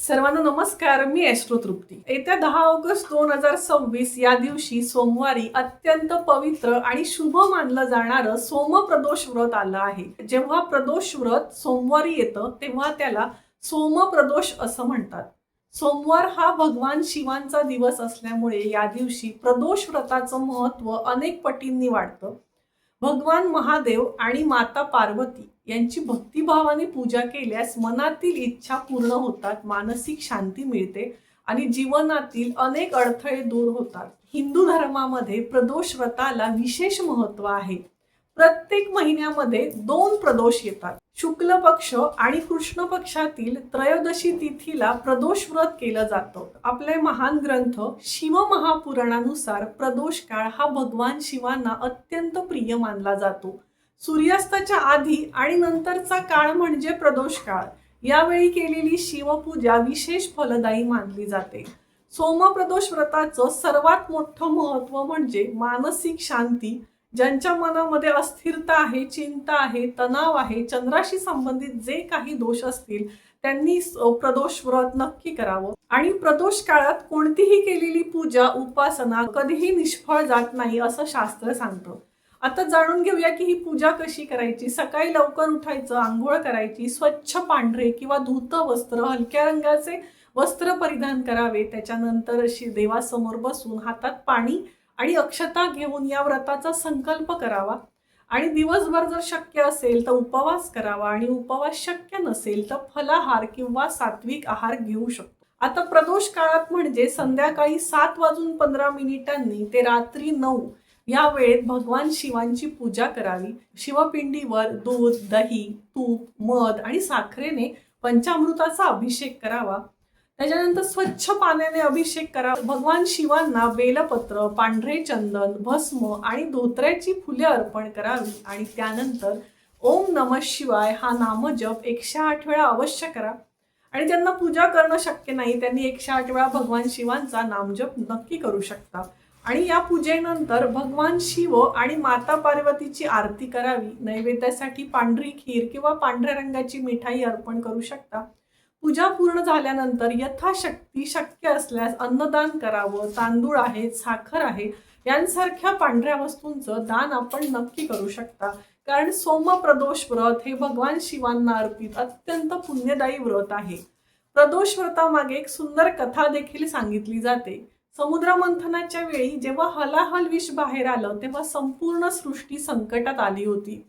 सर्वांना नमस्कार. मी ॲस्ट्रो तृप्ती. येत्या 10 ऑगस्ट 2026 या दिवशी सोमवारी अत्यंत पवित्र आणि शुभ मानलं जाणारं सोमप्रदोष व्रत आलं आहे. जेव्हा प्रदोष व्रत सोमवारी येतं तेव्हा त्याला सोमप्रदोष असं म्हणतात. सोमवार हा भगवान शिवांचा दिवस असल्यामुळे या दिवशी प्रदोष व्रताचं महत्त्व अनेक पटींनी वाढतं. भगवान महादेव आणि माता पार्वती यांची भक्तिभावाने पूजा केल्यास मनातील इच्छा पूर्ण होतात, मानसिक शांती मिळते आणि जीवनातील अनेक अडथळे दूर होतात. हिंदू धर्मामध्ये प्रदोष व्रताला विशेष महत्त्व आहे. प्रत्येक महिन्यामध्ये 2 प्रदोष येतात. शुक्ल पक्ष आणि कृष्ण पक्षातील त्रयोदशी तिथीला प्रदोष व्रत केलं जातं. आपले महान ग्रंथ शिवमहापुराणानुसार प्रदोष काळ हा भगवान शिवांना अत्यंत प्रिय मानला जातो. सूर्यास्ताच्या आधी आणि नंतरचा काळ म्हणजे प्रदोष काळ. यावेळी केलेली शिवपूजा विशेष फलदायी मानली जाते. सोमप्रदोष व्रताचं सर्वात मोठं महत्त्व म्हणजे मानसिक शांती. ज्यांच्या मनामध्ये अस्थिरता आहे, चिंता आहे, तणाव आहे, चंद्राशी संबंधित जे काही दोष असतील त्यांनी प्रदोष व्रत नक्की करावं. आणि प्रदोष काळात कोणतीही केलेली पूजा उपासना कधीही निष्फळ जात नाही असं शास्त्र सांगतं. आता जाणून घेऊया की ही पूजा कशी करायची. सकाळी लवकर उठायचं, आंघोळ करायची, स्वच्छ पांढरे किंवा धुतं वस्त्र, हलक्या रंगाचे वस्त्र परिधान करावे. त्याच्यानंतर देवासमोर बसून हातात पाणी आणि अक्षता घेऊन या व्रताचा संकल्प करावा. आणि दिवसभर जर शक्य असेल तर उपवास करावा आणि उपवास शक्य नसेल तर फलाहार किंवा सात्विक आहार घेऊ शकतो. आता प्रदोष काळात म्हणजे संध्याकाळी 7:15 ते रात्री 9 या वेळेत भगवान शिवांची पूजा करावी. शिवपिंडीवर दूध, दही, तूप, मध आणि साखरेने पंचामृताचा अभिषेक करावा. त्याच्यानंतर स्वच्छ पाण्याने अभिषेक करावा. भगवान शिवांना बेलपत्र, पांढरे चंदन, भस्म आणि धोत्र्याची फुले अर्पण करावी. आणि त्यानंतर ओम नमः शिवाय हा नामजप 108 वेळा अवश्य करा. आणि ज्यांना पूजा करणं शक्य नाही त्यांनी 108 वेळा भगवान शिवांचा नामजप नक्की करू शकता. आणि या पूजेनंतर भगवान शिव आणि माता पार्वतीची आरती करावी. नैवेद्यासाठी पांढरी खीर किंवा पांढऱ्या रंगाची मिठाई अर्पण करू शकता. पूजा पूर्ण झाल्यानंतर यथाशक्ती शक्य असल्यास अन्नदान करावं. तांदूळ आहेत, साखर आहे यांसारख्या पांढऱ्या वस्तूंचं दान आपण नक्की करू शकता. कारण सोमप्रदोष व्रत हे भगवान शिवांना अर्पित अत्यंत पुण्यदायी व्रत आहे. प्रदोष व्रतामागे एक सुंदर कथा देखील सांगितली जाते. समुद्र मंथनाच्या वेळी जेव्हा हलाहल विष बाहेर आलं तेव्हा संपूर्ण सृष्टी संकटात आली होती.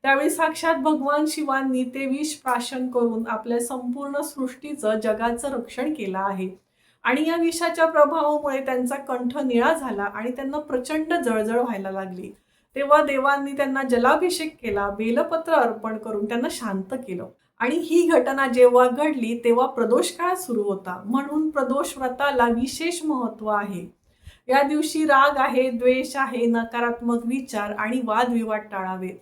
त्यावेळी साक्षात भगवान शिवांनी ते विष प्राशन करून आपल्या संपूर्ण सृष्टीचं, जगाचं रक्षण केलं आहे. आणि या विषाच्या प्रभावामुळे त्यांचा कंठ निळा झाला आणि त्यांना प्रचंड जळजळ व्हायला लागली. तेव्हा देवांनी त्यांना जलाभिषेक केला, बेलपत्र अर्पण करून त्यांना शांत केलं. आणि ही घटना जेव्हा घडली तेव्हा प्रदोष काळ सुरू होता. म्हणून प्रदोष व्रताला विशेष महत्त्व आहे. या दिवशी राग आहे, द्वेष आहे, नकारात्मक विचार आणि वादविवाद टाळावेत.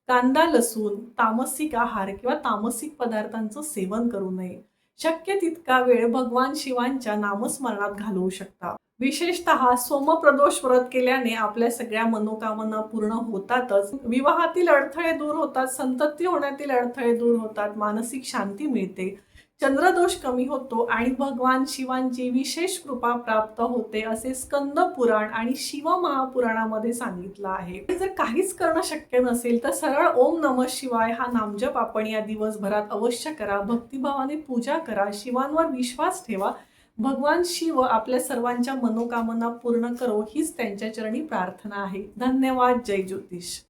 कांदा, लसूण, तामसिक आहार किंवा तामसिक पदार्थांचं सेवन करू नये. शक्य तितका वेळ भगवान शिवांच्या नामस्मरणात घालवू शकता. विशेषतः सोमप्रदोष व्रत केल्याने आपल्या सगळ्या मनोकामना पूर्ण होतातच. विवाहातील अडथळे दूर होतात, संतती होण्यातील अडथळे दूर होतात, मानसिक शांती मिळते, चंद्रदोष कमी होतो आणि भगवान शिवांची विशेष कृपा प्राप्त होते असे स्कंद पुराण आणि शिव महापुराणामध्ये सांगितलं आहे. जर काहीच करणं शक्य नसेल तर सरळ ओम नमः शिवाय हा नामजप आपण या दिवसभरात अवश्य करा. भक्तिभावाने पूजा करा, शिवांवर विश्वास ठेवा. भगवान शिव आपल्या सर्वांच्या मनोकामना पूर्ण करो हीच त्यांच्या चरणी प्रार्थना आहे. धन्यवाद. जय ज्योतिष.